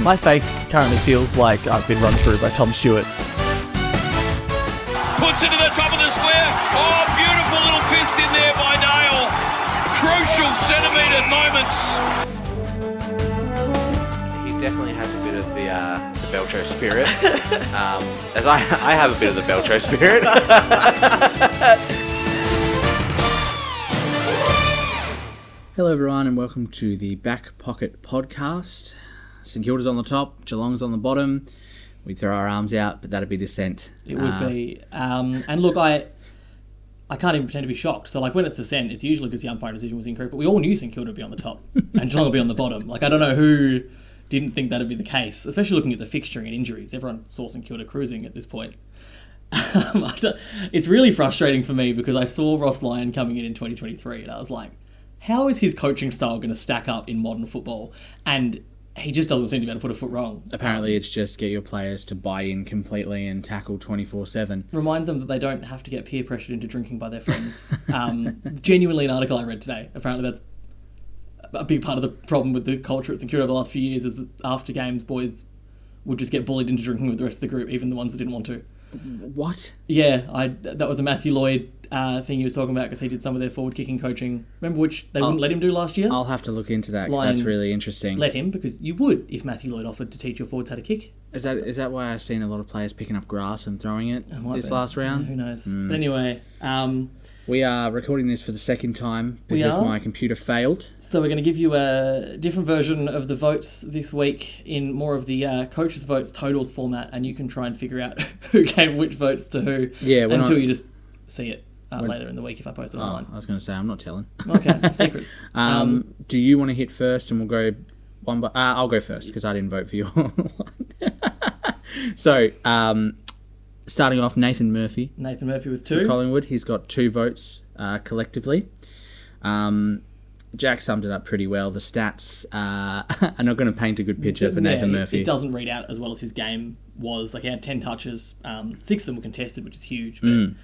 My face currently feels like I've been run through by Tom Stewart. Puts it to the top of the square. Oh, beautiful little fist in there by Dale. Crucial centimetre moments. He definitely has a bit of the Belcho spirit. As I have a bit of the Belcho spirit. Hello everyone and welcome to the Back Pocket Podcast. St Kilda's on the top, Geelong's on the bottom. We throw our arms out, but that'd be dissent. It would be. And look, I can't even pretend to be shocked. So, like, when it's dissent, it's usually because the umpiring decision was incorrect. But we all knew St Kilda would be on the top and Geelong would be on the bottom. Like, I don't know who didn't think that would be the case, especially looking at the fixturing and injuries. Everyone saw St Kilda cruising at this point. It's really frustrating for me because I saw Ross Lyon coming in 2023 and I was like, how is his coaching style going to stack up in modern football? And he just doesn't seem to be able to put a foot wrong. Apparently it's just get your players to buy in completely and tackle 24/7. Remind them that they don't have to get peer pressured into drinking by their friends. Genuinely an article I read today. Apparently that's a big part of the problem with the culture at St Kilda over the last few years is that after games, boys would just get bullied into drinking with the rest of the group, even the ones that didn't want to. What? Yeah, that was a Matthew Lloyd thing he was talking about because he did some of their forward-kicking coaching. Remember which they wouldn't let him do last year? I'll have to look into that because that's really interesting. Let him, because you would if Matthew Lloyd offered to teach your forwards how to kick. Is that why I've seen a lot of players picking up grass and throwing it this last round? Who knows? But anyway... we are recording this for the second time because my computer failed. So we're going to give you a different version of the votes this week in more of the coaches' votes totals format, and you can try and figure out who gave which votes to who until you just see it later in the week if I post it online. I was going to say, I'm not telling. Okay, secrets. Do you want to hit first and we'll go one by... I'll go first because I didn't vote for your one. So... starting off, Nathan Murphy. Nathan Murphy with 2. Collingwood. He's got 2 votes collectively. Jack summed it up pretty well. The stats are not going to paint a good picture for Nathan Murphy. It doesn't read out as well as his game was. Like, he had 10 touches. 6 of them were contested, which is huge. But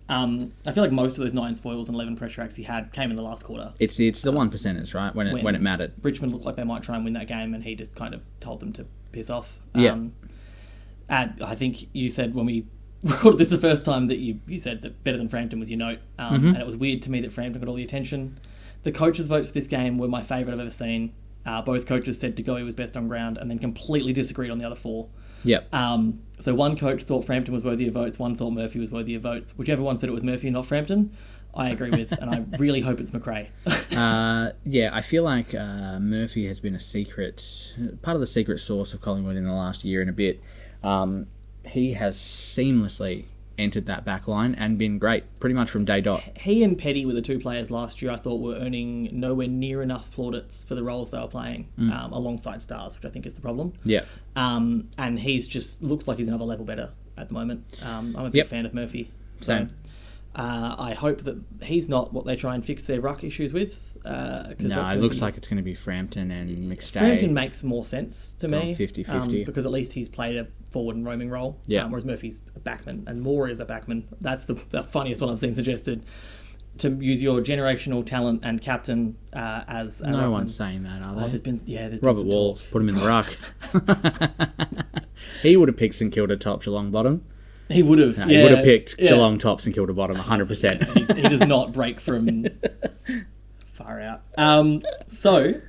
I feel like most of those 9 spoils and 11 pressure acts he had came in the last quarter. It's the 1%ers, right? When it mattered. Richmond looked like they might try and win that game, and he just kind of told them to piss off. And I think you said when we recorded this the first time that you said that better than Frampton was your note. And it was weird to me that Frampton got all the attention. The coaches' votes for this game were my favourite I've ever seen. Both coaches said Degoe was best on ground and then completely disagreed on the other 4. Yep. So one coach thought Frampton was worthy of votes, one thought Murphy was worthy of votes. Whichever one said it was Murphy and not Frampton, I agree with, and I really hope it's McRae. I feel like Murphy has been part of the secret sauce of Collingwood in the last year and a bit. He has seamlessly entered that back line and been great pretty much from day dot. He and Petty were the 2 players last year I thought were earning nowhere near enough plaudits for the roles they were playing alongside stars, which I think is the problem. Yeah. And he's just looks like he's another level better at the moment. I'm a big fan of Murphy. Same. I hope that he's not what they try and fix their ruck issues with. No, it looks like it's going to be Frampton and McStay. Frampton makes more sense to me. 50-50. Because at least he's played a forward and roaming role. Yeah. Whereas Murphy's a backman and Moore is a backman. That's the funniest one I've seen suggested. To use your generational talent and captain as a no ruckman. One's saying that, are they? There's been Robert some Walls, talk. put him in the ruck. He would have picked St Kilda top, Geelong bottom. He would have. He would have picked Geelong tops and Kilda bottom 100%. He does not break from far out. So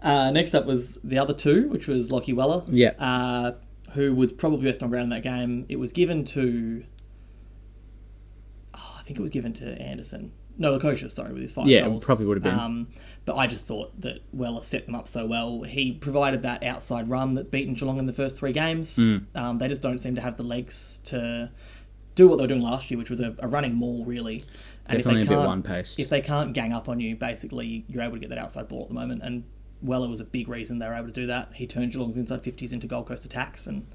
next up was the other 2, which was Lockie Weller. Yeah. Who was probably best on ground in that game. It was given to... I think it was given to Anderson. No, Kosh, sorry, with his 5 goals. Yeah, it probably would have been. But I just thought that Weller set them up so well. He provided that outside run that's beaten Geelong in the first 3 games. They just don't seem to have the legs to do what they were doing last year, which was a running maul, really. And definitely a bit one-paced. If they can't gang up on you, basically, you're able to get that outside ball at the moment. And Weller was a big reason they were able to do that. He turned Geelong's inside 50s into Gold Coast attacks, and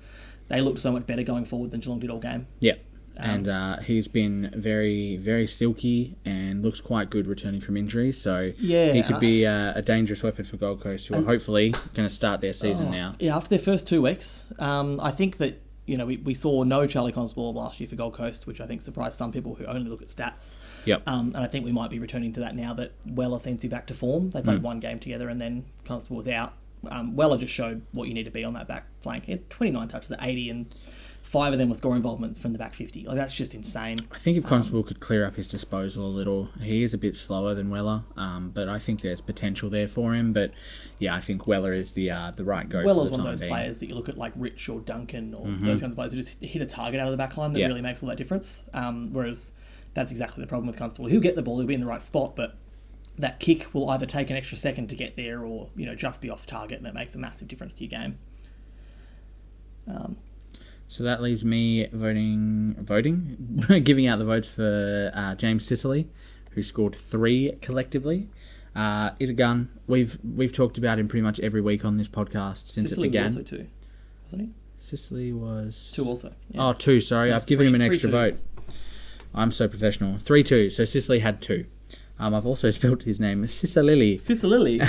they looked so much better going forward than Geelong did all game. Yeah. And he's been very, very silky and looks quite good returning from injury. So he could be a dangerous weapon for Gold Coast, who are hopefully going to start their season now. Yeah, after their first 2 weeks, I think that we saw no Charlie Constable last year for Gold Coast, which I think surprised some people who only look at stats. Yep. And I think we might be returning to that now that Weller seems to be back to form. They played 1 game together and then Constable was out. Weller just showed what you need to be on that back flank. He had 29 touches at 80, and 5 of them were score involvements from the back 50. Like, that's just insane. I think if Constable could clear up his disposal a little, he is a bit slower than Weller, but I think there's potential there for him. But yeah, I think Weller is the right go. Weller's for the one of those time being. players that you look at, like Rich or Duncan or those kinds of players who just hit a target out of the back line that really makes all that difference. Whereas that's exactly the problem with Constable. He'll get the ball, he'll be in the right spot, but that kick will either take an extra second to get there or, just be off target, and it makes a massive difference to your game. So that leaves me voting, giving out the votes for James Sicily, who scored 3 collectively. Is a gun. We've talked about him pretty much every week on this podcast since Sicily it began. Was also 2, wasn't he? Sicily was 2 also. Yeah. Oh, 2. Sorry, So I've given him an extra 3-2s. vote. I'm so professional. 3-2. So Sicily had 2. I've also spelt his name Sicily. Sicily.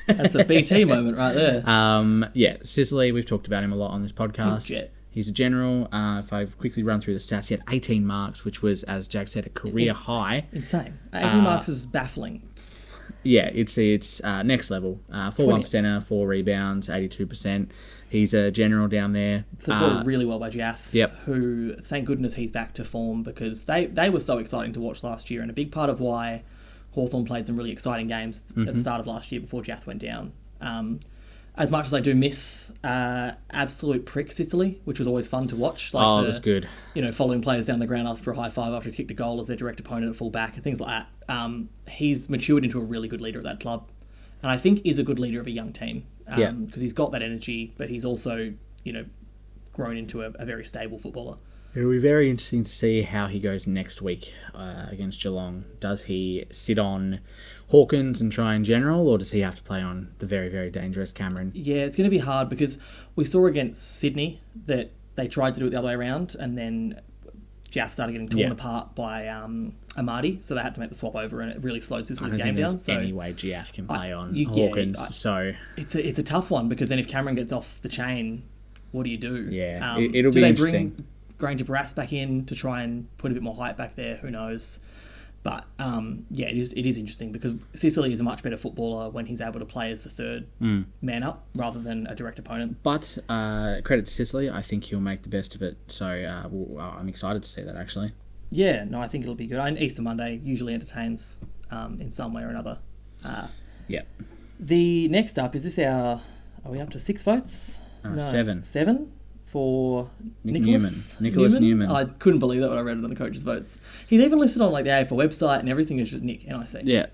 That's a BT moment right there. Sicily. We've talked about him a lot on this podcast. He's a jet. He's a general. If I quickly run through the stats, he had 18 marks, which was, as Jack said, a career high. Insane. 18 marks is baffling. Yeah, it's next level. 4-1%er, 4 rebounds, 82%. He's a general down there. Supported really well by Jaff, Yep. who, thank goodness he's back to form, because they were so exciting to watch last year, and a big part of why Hawthorn played some really exciting games at the start of last year before Jaff went down. As much as I do miss absolute prick Sicily, which was always fun to watch. Like it was good. Following players down the ground after a high five after he's kicked a goal as their direct opponent at full back and things like that. He's matured into a really good leader of that club, and I think is a good leader of a young team. Because he's got that energy, but he's also, grown into a very stable footballer. It'll be very interesting to see how he goes next week against Geelong. Does he sit on Hawkins and try in general, or does he have to play on the very, very dangerous Cameron? Yeah, it's going to be hard because we saw against Sydney that they tried to do it the other way around, and then Jaff started getting torn apart by Amadi, so they had to make the swap over, and it really slowed Sicily's game down. So any way Jaff can play on Hawkins. So it's a tough one, because then if Cameron gets off the chain, what do you do? Yeah, it'll be interesting. Bring Granger Barras back in to try and put a bit more height back there? Who knows? But it is interesting, because Sicily is a much better footballer when he's able to play as the third man up rather than a direct opponent. But credit to Sicily, I think he'll make the best of it. So I'm excited to see that, actually. Yeah, no, I think it'll be good. Easter Monday usually entertains in some way or another. The next up, is this are we up to 6 votes? No, 7. 7 for Nicholas Newman. I couldn't believe that when I read it on the coaches' votes. He's even listed on the AFL website, and everything is just Nick, NIC. Yeah.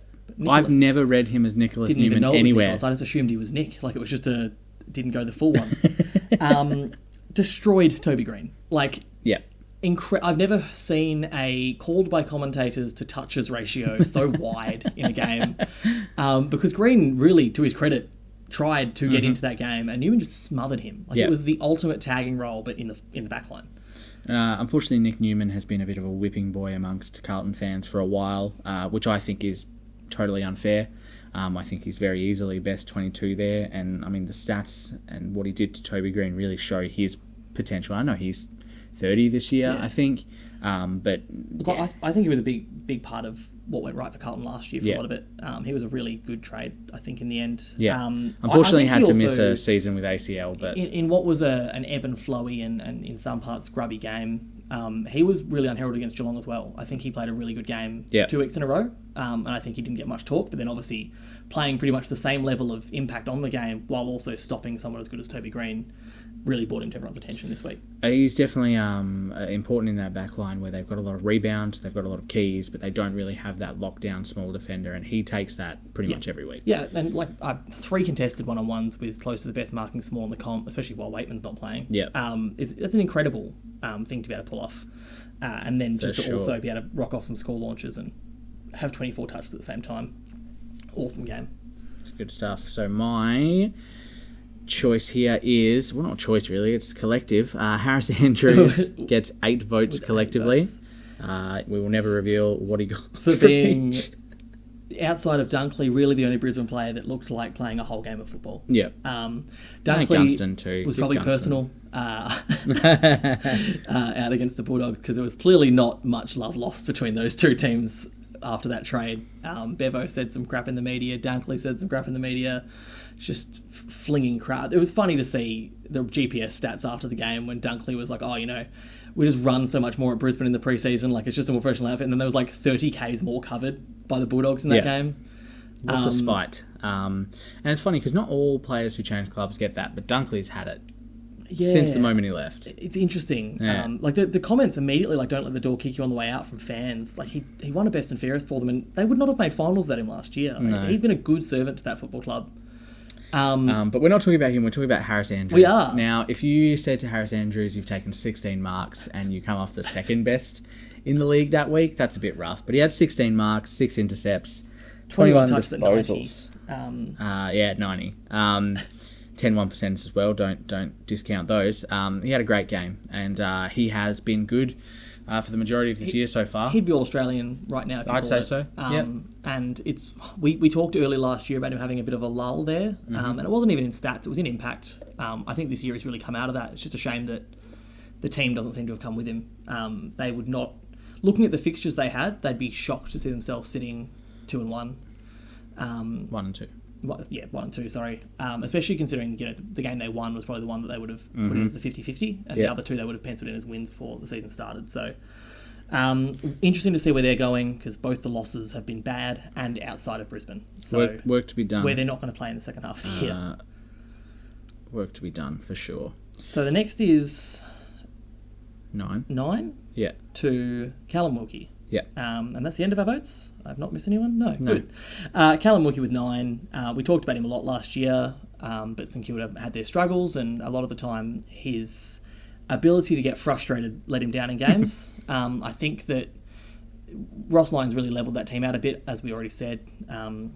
I've never read him as Nicholas Didn't Newman even know anywhere. It was Nicholas. I just assumed he was Nick. Like, it was just didn't go the full one. Destroyed Toby Green. I've never seen a called by commentators to touches ratio so wide in a game. Because Green really, to his credit, tried to get into that game, and Newman just smothered him. It was the ultimate tagging role, but in the back line. Unfortunately, Nick Newman has been a bit of a whipping boy amongst Carlton fans for a while, which I think is totally unfair. I think he's very easily best 22 there, and I mean the stats and what he did to Toby Green really show his potential. I know he's 30 this year, I think, but I think he was a big part of what went right for Carlton last year for a lot of it. He was a really good trade, I think, in the end. Yeah. Unfortunately, had to miss a season with ACL, but in what was an ebb and flowy and in some parts grubby game, he was really unheralded against Geelong as well. I think he played a really good game 2 weeks in a row, and I think he didn't get much talk, but then obviously playing pretty much the same level of impact on the game while also stopping someone as good as Toby Green really brought him to everyone's attention this week. He's definitely important in that back line where they've got a lot of rebounds, they've got a lot of keys, but they don't really have that lockdown small defender, and he takes that pretty much every week. Yeah, and 3 contested one-on-ones with close to the best marking small in the comp, especially while Waitman's not playing. Yeah, that's an incredible thing to be able to pull off, and then just to also be able to rock off some score launches and have 24 touches at the same time. Awesome game. It's good stuff. So my choice here is, well, not choice really, it's collective. Harris Andrews gets 8 votes collectively. We will never reveal what he got for being outside of Dunkley, really the only Brisbane player that looked like playing a whole game of football. Yeah. Dunkley too. Was probably personal out against the Bulldogs, because there was clearly not much love lost between those two teams after that trade. Bevo said some crap in the media. Dunkley said some crap in the media. Just flinging crap. It was funny to see the GPS stats after the game when Dunkley was like, we just run so much more at Brisbane in the preseason. Like, it's just a more professional outfit. And then there was like 30 Ks more covered by the Bulldogs in that game. Lots of spite. And it's funny because not all players who change clubs get that, but Dunkley's had it since the moment he left. It's interesting. Yeah. Like the comments immediately, like, don't let the door kick you on the way out, from fans. Like, he won a best and fairest for them, and they would not have made finals without him last year. No. He's been a good servant to that football club. But we're not talking about him, we're talking about Harris Andrews. We are. Now, if you said to Harris Andrews you've taken 16 marks and you come off the second best in the league that week, that's a bit rough. But he had 16 marks, 6 intercepts, 21 touches at disposals. 90. 90. 10-1% as well, don't discount those. He had a great game, and he has been good for the majority of this year so far. He'd be All-Australian right now, if you I'd call say it. so, yep. And it's we talked early last year about him having a bit of a lull there, and it wasn't even in stats, it was in impact. I think this year he's really come out of that. It's just a shame that the team doesn't seem to have come with him. They would not... Looking at the fixtures they had, they'd be shocked to see themselves sitting 2-1. 1 and 2. 1 and 2, sorry. Especially considering, the game they won was probably the one that they would have put in as the 50-50, and the other two they would have penciled in as wins before the season started. So, interesting to see where they're going, because both the losses have been bad and outside of Brisbane. So work to be done. where they're not going to play in the second half of the year. Work to be done, for sure. So the next is 9? Yeah. To Callum Wilkie. Yeah. And that's the end of our votes. I've not missed anyone? No. Good. Callum Wilkie with 9. We talked about him a lot last year, but St Kilda had their struggles, and a lot of the time his ability to get frustrated let him down in games. I think that Ross Lyons really levelled that team out a bit, as we already said.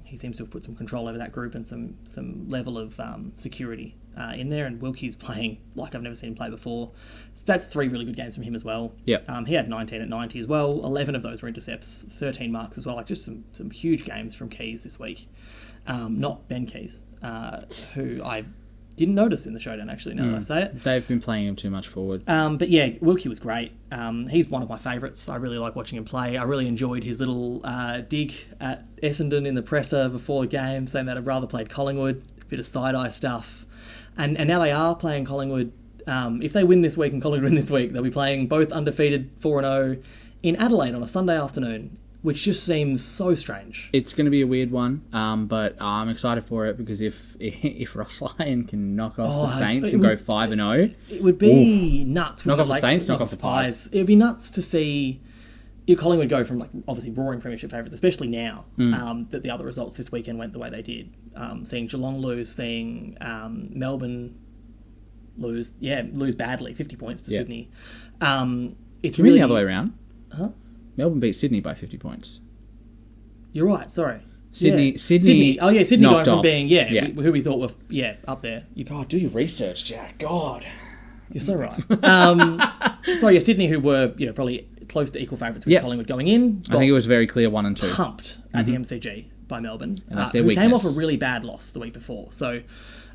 He seems to have put some control over that group and some level of security in there, and Wilkie's playing like I've never seen him play before. So that's 3 really good games from him as well. Yep. He had 19 at 90 as well. 11 of those were intercepts, 13 marks as well. Like, just some huge games from Keys this week. Not Ben Keys, who I didn't notice in the showdown, actually, now that I say it. They've been playing him too much forward. But yeah, Wilkie was great. He's one of my favourites. I really like watching him play. I really enjoyed his little dig at Essendon in the presser before the game, saying that I'd rather played Collingwood, a bit of side-eye stuff. And now they are playing Collingwood. If they win this week and Collingwood win this week, they'll be playing both undefeated 4-0 in Adelaide on a Sunday afternoon, which just seems so strange. It's going to be a weird one, but I'm excited for it, because if Ross Lyon can knock off the Saints and go 5-0... It would be nuts. Knock off the Saints, knock off the Pies. It would be nuts to see Collingwood go from, obviously roaring premiership favourites, especially now that the other results this weekend went the way they did. Seeing Geelong lose, seeing Melbourne lose badly, 50 points to Sydney. It's really the other way around. Huh? Melbourne beat Sydney by 50 points. You're right, sorry. Sydney. Oh, yeah, Sydney going from off. being, who we thought were, up there. God, do your research, Jack. God. You're so right. Sydney, who were probably close to equal favourites with Collingwood going in. I think it was very clear 1 and 2. Pumped at the MCG by Melbourne, And that's their who weakness. came off a really bad loss the week before. So,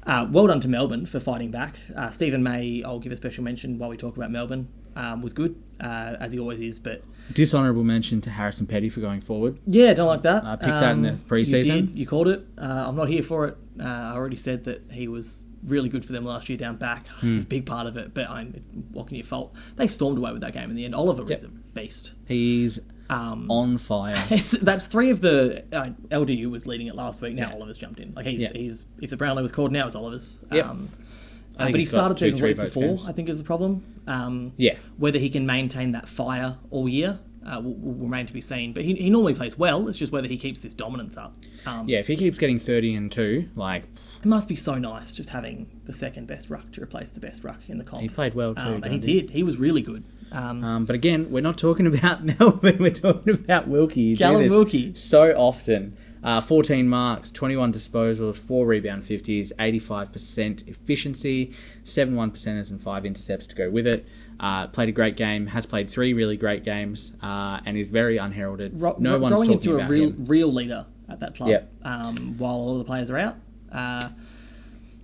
well done to Melbourne for fighting back. Stephen May, I'll give a special mention while we talk about Melbourne, was good, as he always is, but... Dishonourable mention to Harrison Petty for going forward. Yeah, don't like that. I picked that in the pre-season. You did. You called it. I'm not here for it. I already said that he was really good for them last year down back. He's a big part of it, but what can you fault? They stormed away with that game in the end. Oliver is a beast. He's on fire. That's 3 of the... LDU was leading it last week. Now Oliver's jumped in. Like, he's if the Brownlow was called, now it's Oliver's. Yep. But he started 2 weeks before, games. I think is the problem. Whether he can maintain that fire all year will remain to be seen. But he normally plays well. It's just whether he keeps this dominance up. If he keeps getting 30 and 2, it must be so nice just having the second best ruck to replace the best ruck in the comp. He played well too. And he did. He was really good. But again, we're not talking about Melbourne. We're talking about Wilkie. Callum Wilkie. So often. 14 marks, 21 disposals, 4 rebound 50s, 85% efficiency, 7 1%ers and 5 intercepts to go with it. Played a great game, has played 3 really great games, and is very unheralded. No one's growing talking into about a real leader at that club. While all the players are out.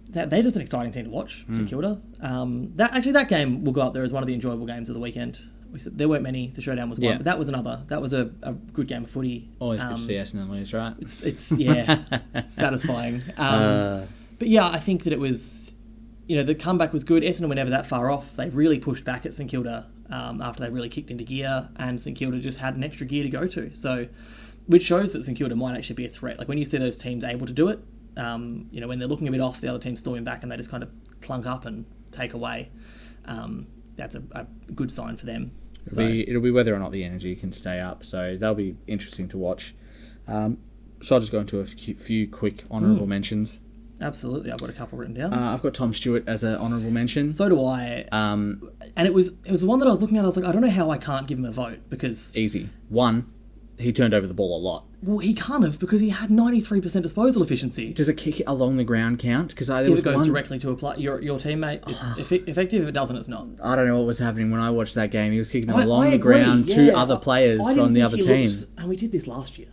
They're just an exciting team to watch, St Kilda. That game will go up there as one of the enjoyable games of the weekend. there weren't many. The showdown was one, Yeah. but that was another. That was a good game of footy. Always good to see Essendon lose, right? It's satisfying. But yeah, I think that it was, the comeback was good. Essendon were never that far off. They really pushed back at St Kilda after they really kicked into gear, and St Kilda just had an extra gear to go to. So, which shows that St Kilda might actually be a threat. Like when you see those teams able to do it, when they're looking a bit off, the other team's storming back and they just kind of clunk up and take away. That's a good sign for them. It'll be whether or not the energy can stay up, so that'll be interesting to watch. So I'll just go into a few quick honourable mentions. Absolutely, I've got a couple written down. I've got Tom Stewart as an honourable mention. So do I. And it was the one that I was looking at. I was like, I don't know how I can't give him a vote because Easy. One, he turned over the ball a lot. Well, he can't have because he had 93% disposal efficiency. Does a kick along the ground count? Because if it goes directly to your teammate, it's effective. If it doesn't, it's not. I don't know what was happening when I watched that game. He was kicking along the ground to other players from the other team. And we did this last year.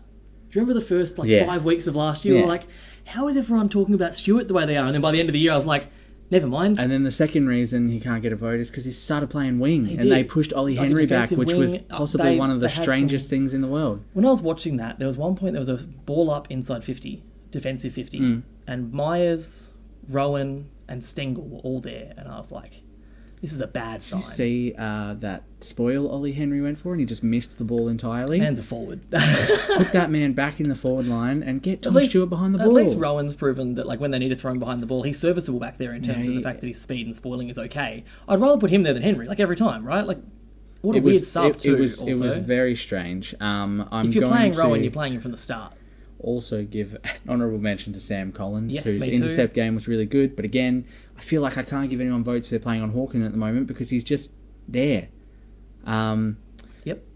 Do you remember the first 5 weeks of last year? We were like, how is everyone talking about Stewart the way they are? And then by the end of the year, I was like, never mind. And then the second reason he can't get a vote is because he started playing wing. And they pushed Ollie Henry back, which was possibly one of the strangest things in the world. When I was watching that, there was one point there was a ball up inside 50, defensive 50. And Myers, Rowan and Stengel were all there. And I was like, this is a bad sign. Did you see that spoil Ollie Henry went for and he just missed the ball entirely? Man's a forward. Put that man back in the forward line and get Tom Stewart behind the ball. At least Rowan's proven that when they need to throw him behind the ball, he's serviceable back there in terms of the fact that his speed and spoiling is okay. I'd rather put him there than Henry, every time, right? What a weird sub too. It was very strange. If you're playing Rowan, you're playing him from the start. Also give an honourable mention to Sam Collins, yes, whose intercept game was really good. But again, I feel like I can't give anyone votes if they're playing on Hawken at the moment because he's just there. Another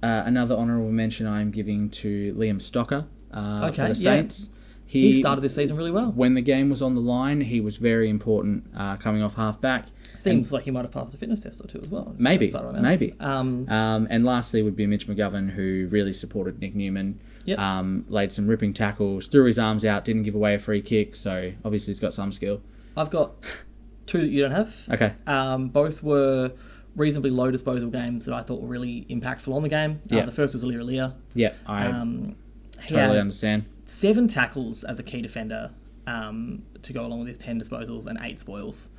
honourable mention I'm giving to Liam Stocker for the Saints. He started this season really well. When the game was on the line, he was very important coming off half-back. Seems like he might have passed a fitness test or two as well. Maybe. And lastly would be Mitch McGovern, who really supported Nick Newman. Laid some ripping tackles, threw his arms out, didn't give away a free kick, so obviously he's got some skill. I've got two that you don't have. Okay. Both were reasonably low disposal games that I thought were really impactful on the game. The first was Aliir. Yeah, I totally understand. 7 tackles as a key defender to go along with his 10 disposals and 8 spoils.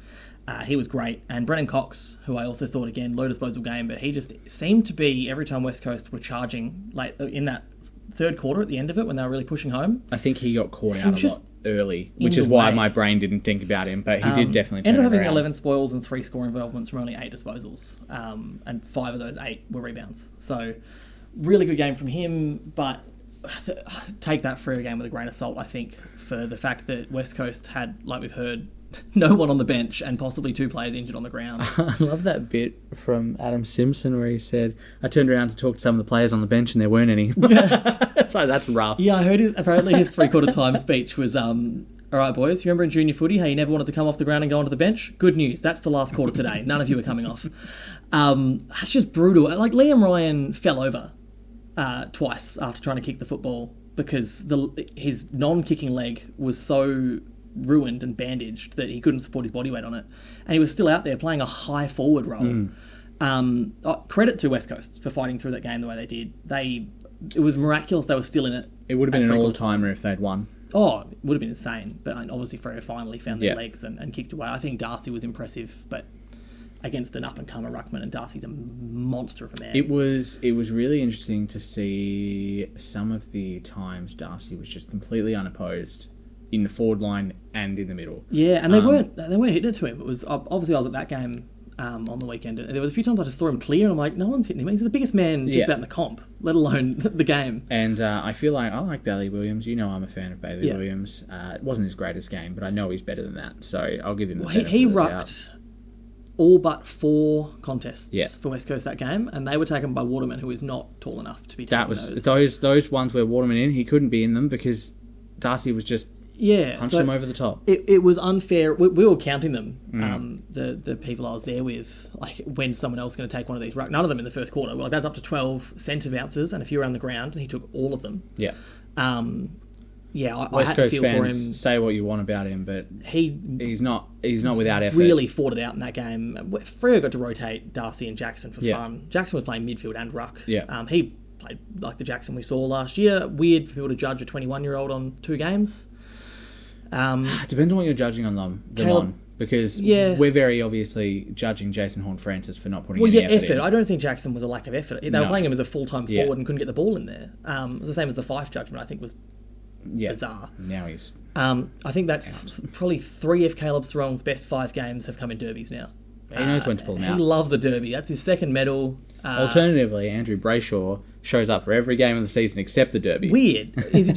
He was great. And Brennan Cox, who I also thought, again, low disposal game, but he just seemed to be, every time West Coast were charging, in that third quarter at the end of it, when they were really pushing home. I think he got caught out a lot early, which is why my brain didn't think about him, but he did definitely turn ended up it having around. 11 spoils and 3 score involvements from only 8 disposals. And 5 of those 8 were rebounds. So, really good game from him, but take that for a game with a grain of salt, I think, for the fact that West Coast had, like we've heard, no one on the bench and possibly 2 players injured on the ground. I love that bit from Adam Simpson where he said, I turned around to talk to some of the players on the bench and there weren't any. So that's rough. Yeah, I heard apparently his 3/4 time speech was, all right, boys, you remember in junior footy how you never wanted to come off the ground and go onto the bench? Good news, that's the last quarter today. None of you are coming off. That's just brutal. Liam Ryan fell over twice after trying to kick the football because his non-kicking leg was so ruined and bandaged that he couldn't support his body weight on it, and he was still out there playing a high forward role. Credit to West Coast for fighting through that game the way they did. It was miraculous they were still in it. It would have been an all-timer if they'd won. Oh, it would have been insane, but obviously Freo finally found their legs and kicked away. I think Darcy was impressive, but against an up-and-comer ruckman, and Darcy's a monster of a man. It was really interesting to see some of the times Darcy was just completely unopposed in the forward line and in the middle. Yeah, and they weren't hitting it to him. It was obviously I was at that game on the weekend, and there was a few times I just saw him clear, and I'm like, no one's hitting him. He's the biggest man just about in the comp, let alone the game. And I feel like I like Bailey Williams. You know I'm a fan of Bailey Williams. It wasn't his greatest game, but I know he's better than that, so I'll give him the benefit he of the rucked all but 4 contests Yeah. for West Coast that game, and they were taken by Waterman, who is not tall enough to be taking That was those ones where Waterman he couldn't be in them because Darcy was just punched him over the top. It was unfair. We were counting them, the people I was there with, like when someone else is going to take one of these rucks. None of them in the first quarter. Well, that's up to 12 centre bounces and a few around the ground, and he took all of them. Yeah. I West had to Coast feel for fans him. say what you want about him, but he's not without effort. Really fought it out in that game. Freo got to rotate Darcy and Jackson for Yeah. fun. Jackson was playing midfield and ruck. Yeah. He played like the Jackson we saw last year. Weird for people to judge a 21-year-old on 2 games. It depends on what you're judging on them on, because we're very obviously judging Jason Horne-Francis for not putting any effort in. I don't think Jackson was a lack of effort. They were playing him as a full-time forward and couldn't get the ball in there. It was the same as the Fife judgment, I think, was bizarre. Now he's... I think that's probably 3 of Caleb Serong's best 5 games have come in derbies now. He knows when to pull them out. He loves a derby. That's his second medal. Alternatively, Andrew Brayshaw shows up for every game of the season except the derby. Weird. Is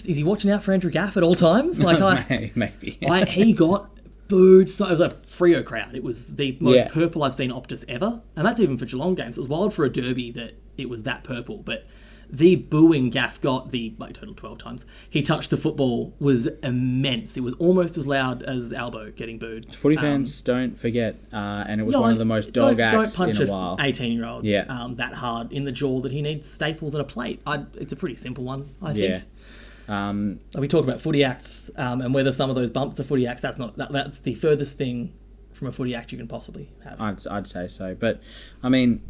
he watching out for Andrew Gaff at all times? Maybe. He got booed. So it was a Freo crowd. It was the most purple I've seen Optus ever, and that's even for Geelong games. It was wild for a derby that it was that purple, but the booing Gaff got, total 12 times, he touched the football, was immense. It was almost as loud as Albo getting booed. Footy fans, don't forget, and it was one of the most dog acts in a while. Don't punch an 18-year-old that hard in the jaw that he needs staples and a plate. It's a pretty simple one, I think. We talk about footy acts and whether some of those bumps are footy acts. That's the furthest thing from a footy act you can possibly have. I'd say so. But, I mean...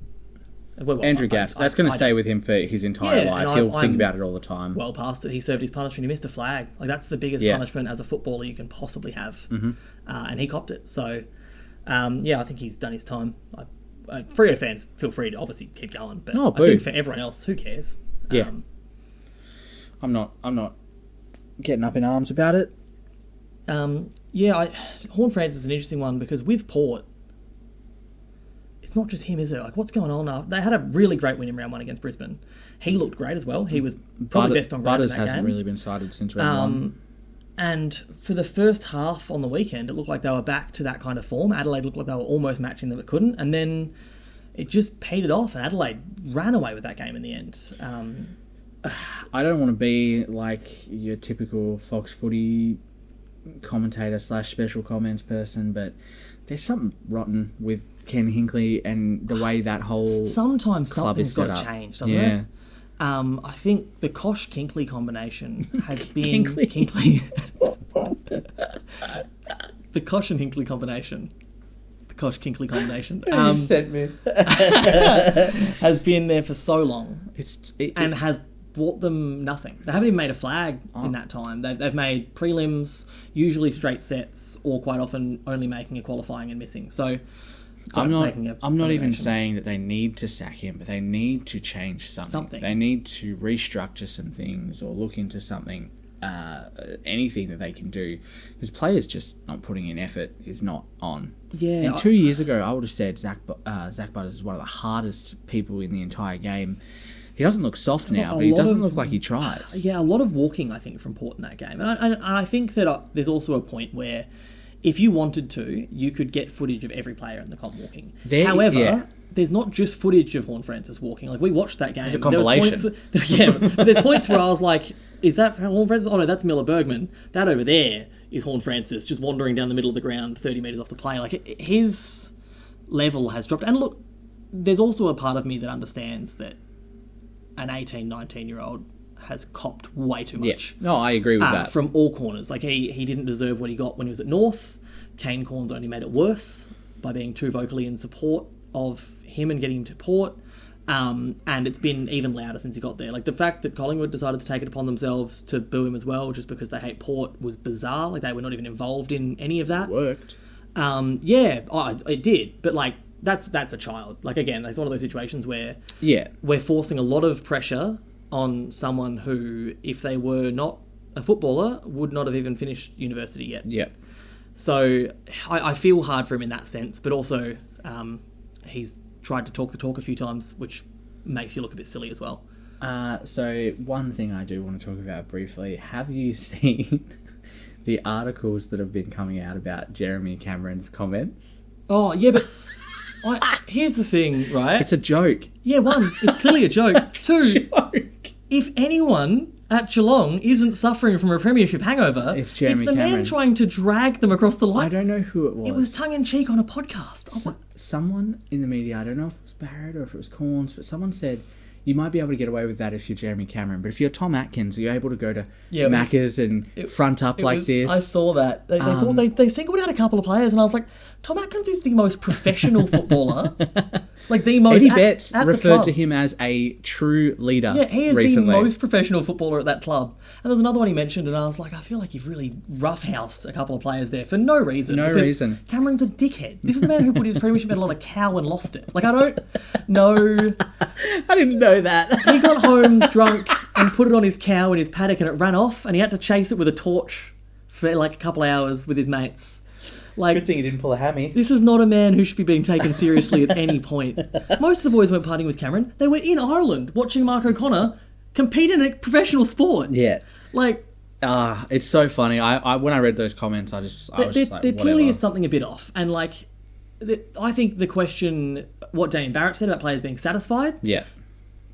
Andrew Gaff, that's going to stay with him for his entire life. He'll think about it all the time. Well past it. He served his punishment. He missed a flag. That's the biggest punishment as a footballer you can possibly have. Mm-hmm. And he copped it. So, I think he's done his time. Freo fans, feel free to obviously keep going. But I think for everyone else, who cares? Yeah. I'm not getting up in arms about it. Horne-Francis is an interesting one because with Port, it's not just him, is it? What's going on now? They had a really great win in round 1 against Brisbane. He looked great as well. He was probably best on ground in that game. Butters hasn't really been cited since round 1. And for the first half on the weekend, it looked like they were back to that kind of form. Adelaide looked like they were almost matching them, but couldn't. And then it just petered off, and Adelaide ran away with that game in the end. I don't want to be like your typical Fox Footy commentator / special comments person, but there's something rotten with Ken Hinkley and the way that whole sometimes club something's is set got to up. change, doesn't it? I think the Kosh Kinkley combination has been Kinkley. The Kosh and Hinkley combination. The Kosh Kinkley combination. You sent me. Has been there for so long. And has brought them nothing. They haven't even made a flag in that time. They've made prelims, usually straight sets, or quite often only making a qualifying and missing. So I'm not even saying that they need to sack him, but they need to change something. They need to restructure some things or look into something, anything that they can do. Because players just not putting in effort is not on. Yeah. And 2 years ago, I would have said Zach Butters is one of the hardest people in the entire game. He doesn't look soft now, but he doesn't look like he tries. Yeah, a lot of walking, I think, from Port in that game. And I think that there's also a point where if you wanted to, you could get footage of every player in the comp walking. However, there's not just footage of Horne-Francis walking. We watched that game. It's a compilation. But there's points where I was like, is that Horne-Francis? Oh, no, that's Miller Bergman. That over there is Horne-Francis just wandering down the middle of the ground 30 metres off the play. His level has dropped. And look, there's also a part of me that understands that an 18, 19-year-old has copped way too much. Yeah. No, I agree with that. From all corners. He didn't deserve what he got when he was at North. Kane Corns only made it worse by being too vocally in support of him and getting him to Port. And it's been even louder since he got there. The fact that Collingwood decided to take it upon themselves to boo him as well just because they hate Port was bizarre. They were not even involved in any of that. It worked. It did. But that's a child. Again, it's one of those situations where we're forcing a lot of pressure on someone who, if they were not a footballer, would not have even finished university yet. Yeah. So I feel hard for him in that sense, but also he's tried to talk the talk a few times, which makes you look a bit silly as well. So one thing I do want to talk about briefly, have you seen the articles that have been coming out about Jeremy Cameron's comments? Oh, yeah, but here's the thing, right? It's a joke. Yeah, one, it's clearly a joke. Two, if anyone at Geelong isn't suffering from a premiership hangover, it's Jeremy the Cameron. Man trying to drag them across the line. I don't know who it was. It was tongue-in-cheek on a podcast. Someone in the media, I don't know if it was Barrett or if it was Corns, but someone said, you might be able to get away with that if you're Jeremy Cameron. But if you're Tom Atkins, you're able to go to Yeah, it was- Macca's and front up like this. I saw that. They singled out a couple of players, and I was like, Tom Atkins is the most professional footballer. Like, the most... Eddie Betts at the referred club. to him as a true leader. Yeah, he is recently. the most professional footballer at that club. And there's another one he mentioned, and I was like, I feel like you've really roughhoused a couple of players there for no reason. No because reason. Cameron's a dickhead. This is the man who put his premiership medal on a cow and lost it. Like, I don't know. I didn't know that. He got home drunk and put it on his cow in his paddock, and it ran off, and he had to chase it with a torch for like a couple of hours with his mates. Like, Good thing he didn't pull a hammy. this is not a man who should be being taken seriously at any point. Most of the boys weren't partying with Cameron. They were in Ireland watching Mark O'Connor compete in a professional sport. Yeah. Like, It's so funny. I when I read those comments, I was just like, there whatever. clearly is something a bit off. And like, I think the question, what Damien Barrett said about players being satisfied, Yeah.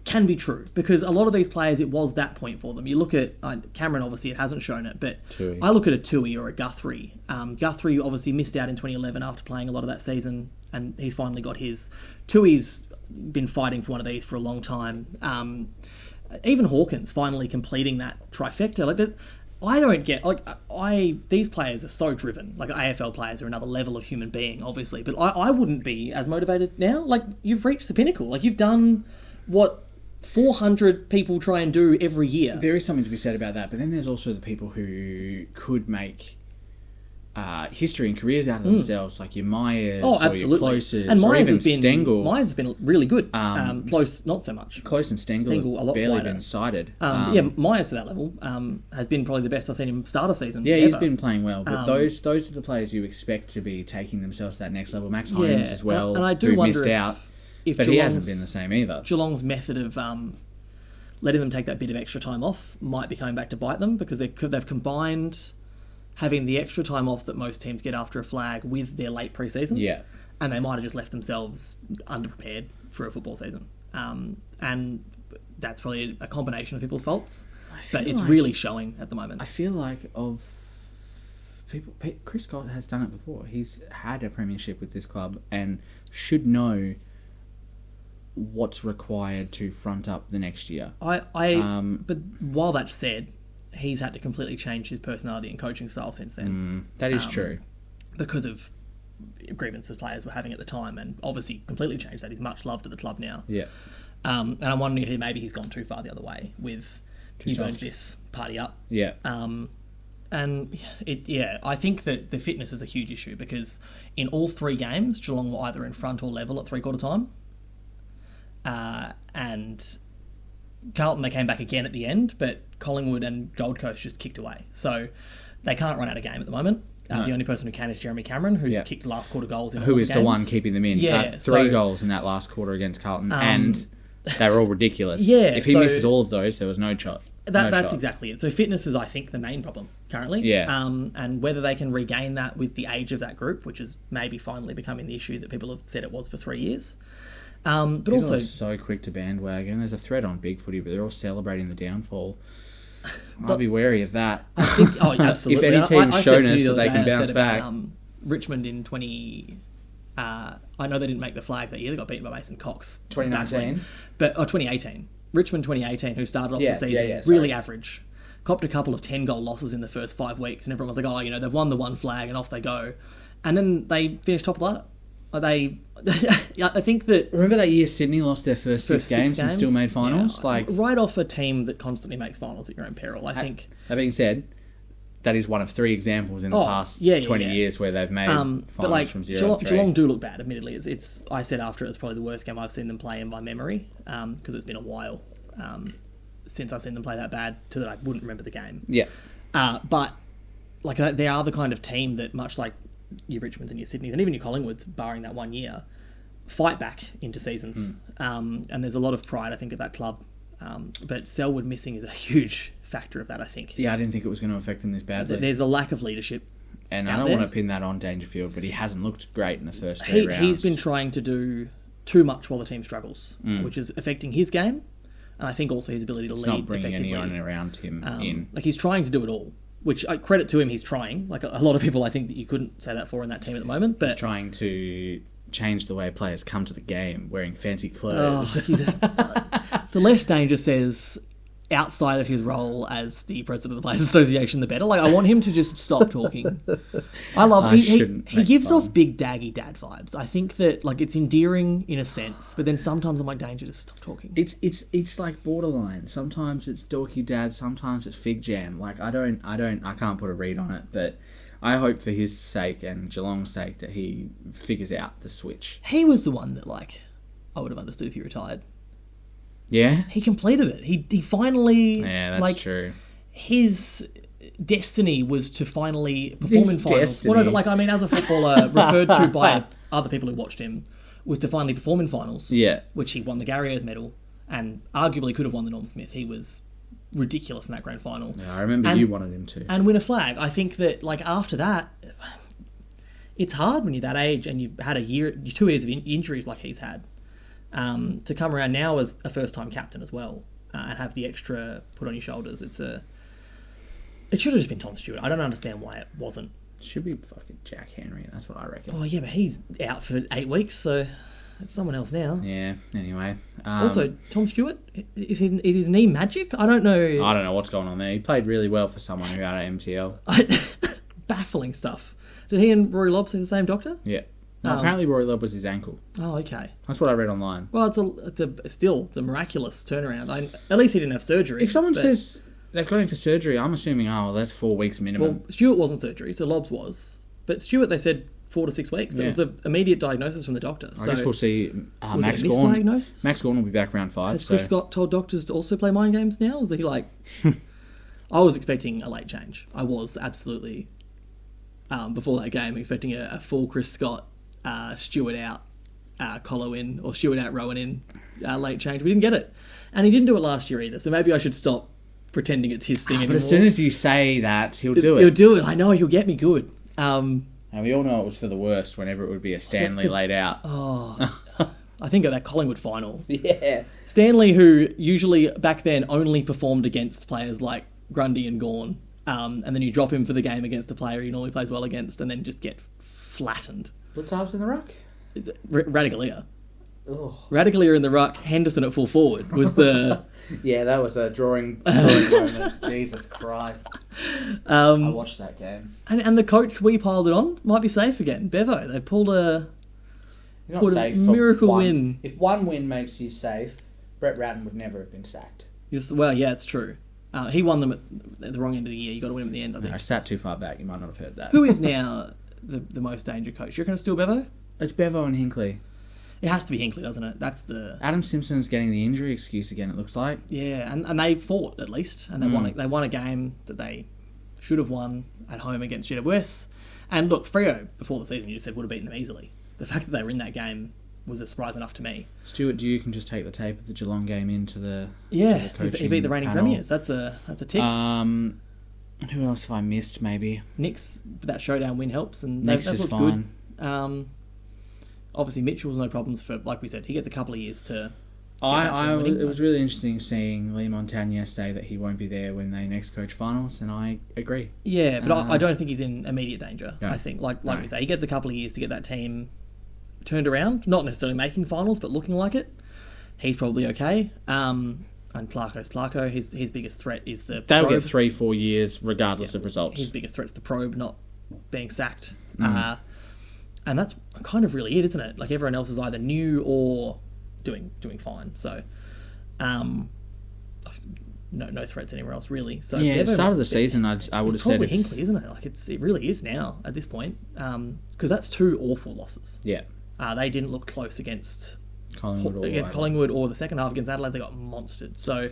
can be true, because a lot of these players, it was that point for them. You look at Cameron, obviously it hasn't shown it, but Tui. I look at a Tui or a Guthrie. Guthrie obviously missed out in 2011 after playing a lot of that season, and he's finally got his. Tui's been fighting for one of these for a long time. Even Hawkins finally completing that trifecta. Like, I don't get, these players are so driven. Like, AFL players are another level of human being, obviously, but I wouldn't be as motivated now. Like, you've reached the pinnacle. Like, you've done what 400 people try and do every year. There is something to be said about that, but then there's also the people who could make history and careers out of themselves, like your Myers or your Closes, and or Myers even has been Stengel. Myers has been really good. Close, not so much. Close and Stengel Stengel a have lot barely wider. been cited. Yeah, Myers to that level has been probably the best I've seen him start a season. Yeah, ever. he's been playing well, but those are the players you expect to be taking themselves to that next level. Max Holmes as well, and I do who wonder missed out, if but he hasn't been the same either. Geelong's method of letting them take that bit of extra time off might be coming back to bite them, because they've combined having the extra time off that most teams get after a flag with their late pre-season. Yeah. And they might have just left themselves underprepared for a football season. And that's probably a combination of people's faults. But it's really showing at the moment. I feel like of people, Chris Scott has done it before. He's had a premiership with this club and should know what's required to front up the next year. But while that's said, he's had to completely change his personality and coaching style since then. That is true. Because of grievances players were having at the time, and obviously completely changed that. He's much loved at the club now. Yeah. And I'm wondering if maybe he's gone too far the other way with you've soft. earned this, party up. Yeah. And I think that the fitness is a huge issue, because in all three games, Geelong were either in front or level at 3/4 time. And Carlton, they came back again at the end, but Collingwood and Gold Coast just kicked away. So they can't run out of game at the moment. The only person who can is Jeremy Cameron, who's kicked last quarter goals in all Who the is the games. one keeping them in. Yeah, three goals in that last quarter against Carlton, and they were all ridiculous. Yeah, if he misses all of those, there was no shot. That's exactly it. So fitness is, I think, the main problem currently. Yeah. And whether they can regain that with the age of that group, which is maybe finally becoming the issue that people have said it was for 3 years. But People also are so quick to bandwagon. There's a thread on Big Footy, but they're all celebrating the downfall. I'll be wary of that. absolutely. If any And team's I shown said to us you that the they other can day, I bounce said back. about, Richmond in 20... I know they didn't make the flag that year. They got beaten by Mason Cox. 2019? But 2018. Richmond 2018, who started off the season sorry. really average. Copped a couple of 10-goal losses in the first 5 weeks, and everyone was like, they've won the one flag, and off they go. And then they finished top of the ladder. I think that... Remember that year Sydney lost their first six games and still made finals? Yeah, right off a team that constantly makes finals at your own peril, I think. That being said, that is one of 3 examples in the past 20 years where they've made finals from 0 to 3. Geelong do look bad, admittedly. It's I said after it was probably the worst game I've seen them play in my memory, because it's been a while since I've seen them play that bad, to that I wouldn't remember the game. Yeah. But they are the kind of team that, much like your Richmonds and your Sydneys, and even your Collingwoods, barring that 1 year, fight back into seasons. And there's a lot of pride, I think, at that club. But Selwood missing is a huge factor of that, I think. Yeah, I didn't think it was going to affect them this badly. There's a lack of leadership. And I don't want to pin that on Dangerfield, but he hasn't looked great in the first 3 rounds. He's been trying to do too much while the team struggles, which is affecting his game, and I think also his ability to lead not bringing effectively. anyone around him in. He's trying to do it all, which credit to him, he's trying. A lot of people, I think that you couldn't say that for in that team at the moment, but He's trying to change the way players come to the game, wearing fancy clothes. the The less Danger says outside of his role as the president of the Players Association, the better. Like, I want him to just stop talking. I love he gives off big daggy dad vibes. I think that like it's endearing in a sense, but then sometimes I'm like, Danger, just stop talking. It's like borderline. Sometimes it's dorky dad, sometimes it's fig jam. Like I can't put a read on it, but I hope for his sake and Geelong's sake that he figures out the switch. He was the one that like I would have understood if he retired. Yeah? He completed it. He finally... Yeah, that's like, true. His destiny was to finally perform in finals. Destiny. Well, no, like, I mean, as a footballer, referred to by other people who watched him, was to finally perform in finals. Yeah. Which he won the Gary Ayres medal and arguably could have won the Norm Smith. He was ridiculous in that grand final. Yeah, I remember you wanted him to. And win a flag. I think that, like, after that, it's hard when you're that age and you've had 2 years of injuries like he's had. To come around now as a first-time captain as well and have the extra put on your shoulders, it should have just been Tom Stewart. I don't understand why it wasn't. Should be fucking Jack Henry. That's what I reckon. Oh yeah, but he's out for 8 weeks, so it's someone else now. Yeah. Anyway. Also, Tom Stewart, is his knee magic? I don't know. I don't know what's going on there. He played really well for someone who had an MCL. Baffling stuff. Did he and Rory Lobb see the same doctor? Yeah. No, apparently Rory Lobb was his ankle. Oh, okay. That's what I read online. Well, it's a miraculous turnaround. At least he didn't have surgery. If someone says they've got him for surgery, I'm assuming, that's 4 weeks minimum. Well, Stewart wasn't surgery, so Lobbs was. But Stewart, they said 4 to 6 weeks. That was the immediate diagnosis from the doctor. I guess we'll see Max it a Gawn. misdiagnosis? Max Gawn will be back round 5. Has Chris Scott told doctors to also play mind games now? Is he like... I was expecting a late change. I was absolutely, before that game, expecting a full Chris Scott, Stewart out, Colo in, or Stewart out, Rowan in, late change. We didn't get it. And he didn't do it last year either, so maybe I should stop pretending it's his thing anymore. But as soon as you say that, he'll do it. He'll do it. I know, he'll get me good. And we all know it was for the worst whenever it would be a Stanley laid out. Oh, I think of that Collingwood final. Yeah. Stanley, who usually back then only performed against players like Grundy and Gawn, and then you drop him for the game against a player he normally plays well against, and then just get flattened. What time's in the ruck? Radicalia. Radicalia in the ruck, Henderson at full forward was the... Yeah, that was a drawing moment. Jesus Christ. I watched that game. And the coach we piled it on might be safe again. Bevo, they pulled a miracle win. If one win makes you safe, Brett Ratton would never have been sacked. Well, yeah, it's true. He won them at the wrong end of the year. You got to win them at the end, I think. I sat too far back. You might not have heard that. Who is now the most danger coach? You reckon it's still Bevo? It's Bevo and Hinkley. It has to be Hinkley, doesn't it? That's the... Adam Simpson's getting the injury excuse again, it looks like. Yeah, and they fought, at least. And they won a game that they should have won at home against GWS. And look, Freo, before the season, you said would have beaten them easily. The fact that they were in that game was a surprise enough to me. Stuart Dew can just take the tape of the Geelong game into the he beat the reigning panel. premiers. That's a tick. Who else have I missed, maybe? Nick's, that showdown win helps. And Nick's is fine. Good. Obviously, Mitchell's no problems for, like we said, he gets a couple of years to... It was really interesting seeing Lee Montagna say that he won't be there when they next coach finals, and I agree. Yeah, but I don't think he's in immediate danger. No. I think, like we say, he gets a couple of years to get that team turned around. Not necessarily making finals, but looking like it. He's probably okay. And Clarko. His biggest threat is the They'll probe. get 3-4 years regardless of results. His biggest threat's the probe not being sacked. And that's kind of really it, isn't it? Like, everyone else is either new or doing fine. So, no threats anywhere else, really. So yeah, at the start of the season, I would have said... It's probably Hinkley, isn't it? Like, it really is now, at this point. Because that's 2 awful losses. Yeah. They didn't look close against Collingwood or the second half against Adelaide. They got monstered. So...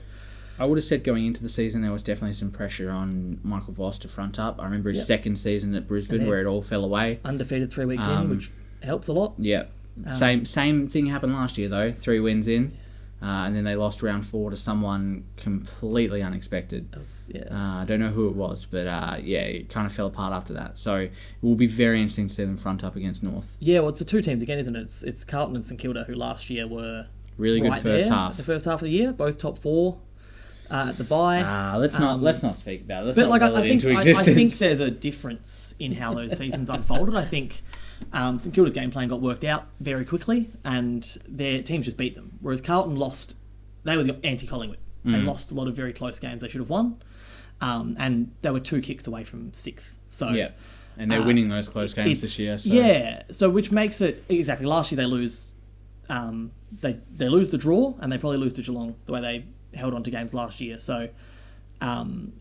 I would have said going into the season there was definitely some pressure on Michael Voss to front up. I remember his second season at Brisbane where it all fell away. Undefeated 3 weeks in, which helps a lot. Yeah. Same thing happened last year though. 3 wins in. And then they lost round 4 to someone completely unexpected. I don't know who it was, but it kind of fell apart after that. So it will be very interesting to see them front up against North. Yeah, well, it's the 2 teams again, isn't it? It's Carlton and St Kilda, who last year were really good first half. The first half of the year, both top 4. At the bye. Let's not speak about it. I think there's a difference in how those seasons unfolded. I think St Kilda's game plan got worked out very quickly, and their teams just beat them. Whereas Carlton lost they were the anti-Collingwood. They lost a lot of very close games they should have won, and they were 2 kicks away from 6th. So Yeah, and they're winning those close games this year. So. Yeah, so which makes it exactly. Last year they lose, they lose the draw, and they probably lose to Geelong the way they held on to games last year. So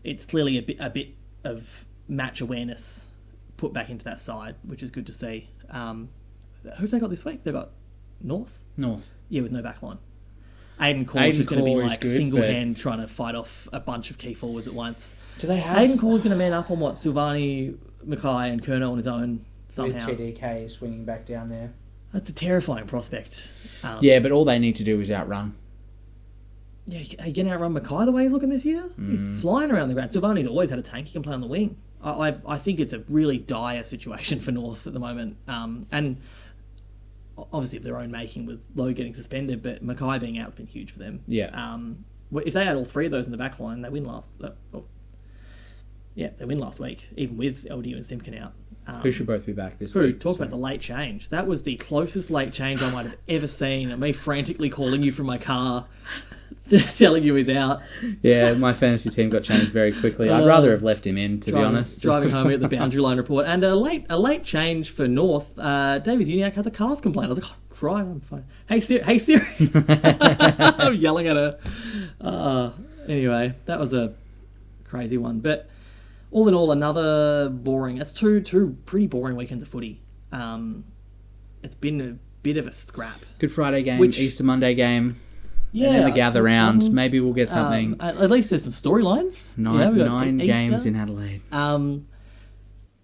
it's clearly a bit of match awareness put back into that side, which is good to see. Who have they got this week? They've got North. Yeah, with no backline. Aiden Kosh is going to be like single-hand trying to fight off a bunch of key forwards at once. Do they have... Aiden Kosh is going to man up on what? Silvani, Mackay and Kerno on his own somehow. With TDK swinging back down there. That's a terrifying prospect. Yeah, but all they need to do is outrun. Yeah, are you going to outrun Mackay the way he's looking this year? He's flying around the ground. Silvani's always had a tank. He can play on the wing. I think it's a really dire situation for North at the moment. And obviously of their own making with Lowe getting suspended, but Mackay being out's been huge for them. Yeah. If they had all 3 of those in the back line, they win last... they win last week, even with LDU and Simpkin out. Who should both be back this week? Talk about the late change. That was the closest late change I might have ever seen. And me frantically calling you from my car, just telling you he's out. Yeah, my fantasy team got changed very quickly. I'd rather have left him in, to be honest. Driving home at the boundary line report. And a late change for North. David Uniac has a calf complaint. I was like, cry, I'm fine. Hey Siri. I'm yelling at her. Anyway, that was a crazy one. But all in all, another boring... That's two pretty boring weekends of footy. It's been a bit of a scrap. Good Friday game, Easter Monday game. Yeah, and then the gather round. Maybe we'll get something. At least there's some storylines. Nine games in Adelaide.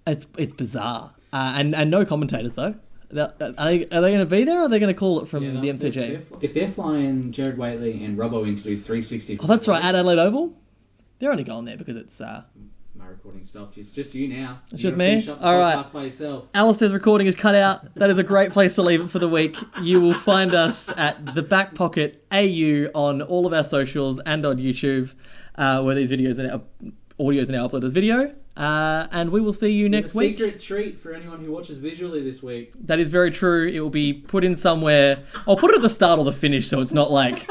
It's bizarre. And no commentators, though. Are they going to be there, or are they going to call it from the MCG? If they're flying Jared Waitley and Robbo in to do 360... Oh, that's right, at Adelaide Oval? They're only going there because it's... My recording stopped. It's just you now. It's just me? All right. By yourself. Alastair's recording is cut out. That is a great place to leave it for the week. You will find us at The Back Pocket AU on all of our socials and on YouTube, where these videos and audios are now uploaded as video. And we will see you next week. Secret treat for anyone who watches visually this week. That is very true. It will be put in somewhere. I'll put it at the start or the finish, so it's not like...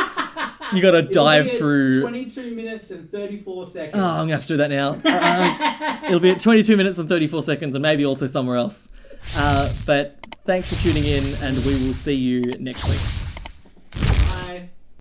You got to dive through... 22 minutes and 34 seconds. Oh, I'm going to have to do that now. It'll be at 22 minutes and 34 seconds and maybe also somewhere else. But thanks for tuning in, and we will see you next week. Bye.